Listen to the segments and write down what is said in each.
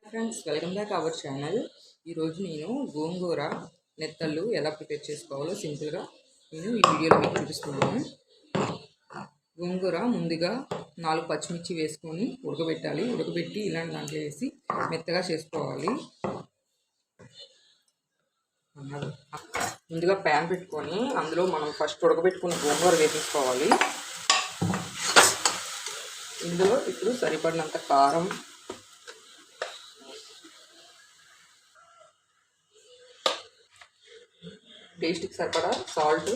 Friends, welcome back our channel. ఈరోజు నేను గోంగూర నెత్తళ్ళు ఎలా ప్రిపేర్ చేసుకోవాలో సింపుల్గా నేను ఈ వీడియోలో మీకు చూపిస్తున్నాను. గోంగూర ముందుగా 4 పచ్చిమిర్చి వేసుకొని ఉడకబెట్టాలి. ఉడకబెట్టి ఇలాంటి దాంట్లో వేసి మెత్తగా చేసుకోవాలి. ముందుగా ప్యాన్ పెట్టుకొని అందులో మనం ఫస్ట్ ఉడకబెట్టుకుని గోంగూర వేసేసుకోవాలి. ఇందులో ఇప్పుడు సరిపడినంత కారం, టేస్ట్కి సరిపడా సాల్ట్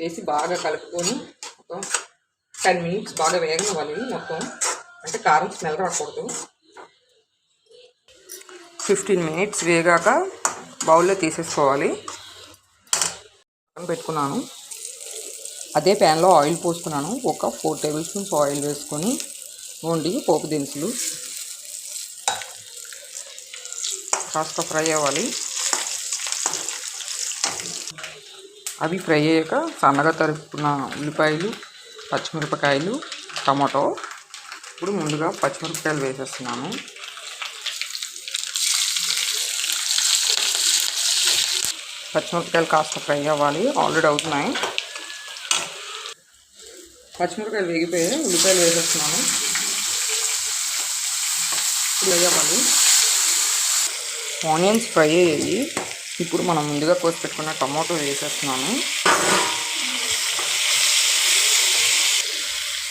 వేసి బాగా కలుపుకొని ఒక 10 మినిట్స్ బాగా వేగనివ్వాలి. మొత్తం అంటే కారం స్మెల్ రాకూడదు. 15 మినిట్స్ వేగాక బౌల్లో తీసేసుకోవాలి. పెట్టుకున్నాను. అదే ప్యాన్లో ఆయిల్ పోసుకున్నాను. ఒక 4 టేబుల్ స్పూన్స్ ఆయిల్ వేసుకొని వండి పోపు దినుసులు కాస్త ఫ్రై అవ్వాలి. అవి ఫ్రై అయ్యాక సన్నగా తరుపుకున్న ఉల్లిపాయలు, పచ్చిమిరపకాయలు, టమాటో. ఇప్పుడు ముందుగా పచ్చిమిరపకాయలు వేసేస్తున్నాను. పచ్చిమిరపకాయలు కాస్త ఫ్రై అవ్వాలి. ఆల్రెడీ అవుతున్నాయి. పచ్చిమిరపకాయలు వేగిపోయాయి. ఉల్లిపాయలు వేసేస్తున్నాను. ఫ్రై అవ్వాలి. ఆనియన్స్ ఫ్రై అయ్యాయి. ఇప్పుడు మనం ముందుగా కోసి పెట్టుకున్న టమాటో వేసేస్తున్నాను.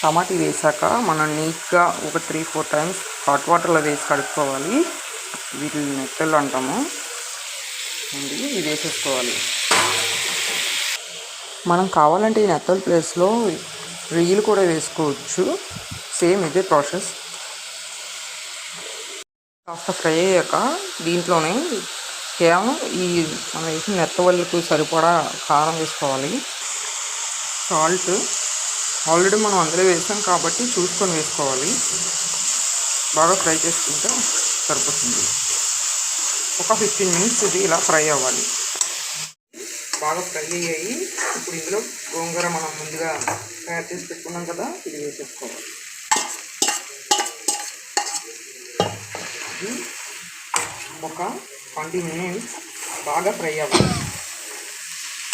టమాటా వేసాక మనం నీట్గా ఒక 3-4 టైమ్స్ హాట్ వాటర్లో వేసి కడుక్కోవాలి. వీటిని నెత్తళ్ళు అంటాము. ఇవి వేసేసుకోవాలి. మనం కావాలంటే ఈ నెత్తళ్ళ ప్లేస్లో రొయ్యలు కూడా వేసుకోవచ్చు. సేమ్ ఇదే ప్రాసెస్. కాస్త ఫ్రై అయ్యాక దీంట్లోనే కేవలం మనం వేసిన నెత్తవల్లికి సరిపడా కారం వేసుకోవాలి. సాల్ట్ ఆల్రెడీ మనం అందులో వేసాం కాబట్టి చూసుకొని వేసుకోవాలి. బాగా ఫ్రై చేసుకుంటే సరిపోతుంది. ఒక 15 మినిట్స్ ఇది ఇలా ఫ్రై అవ్వాలి. బాగా ఫ్రై అయ్యాయి. ఇప్పుడు ఇందులో గోంగూర మనం ముందుగా తయారు చేసి పెట్టుకున్నాం కదా, ఇది వేసేసుకోవాలి. ఒక 20 మినిట్స్ బాగా ఫ్రై అవ్వాలి.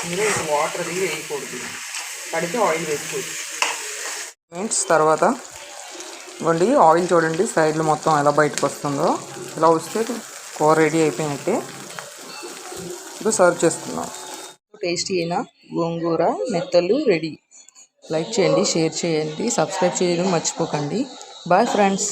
ఇందులో వాటర్ అది వేయకూడదు. కడితే ఆయిల్ వేసుకోవచ్చు. మినిట్స్ తర్వాత ఇవ్వండి, ఆయిల్ చూడండి సైడ్లో మొత్తం ఎలా బయటకు వస్తుందో. ఇలా వస్తే కూర రెడీ అయిపోయినట్టే. ఇప్పుడు సర్వ్ చేసుకుందాం. టేస్టీ అయిన గోంగూర నెత్తళ్ళు రెడీ. లైక్ చేయండి, షేర్ చేయండి, సబ్స్క్రైబ్ చేయడం మర్చిపోకండి. Bye friends.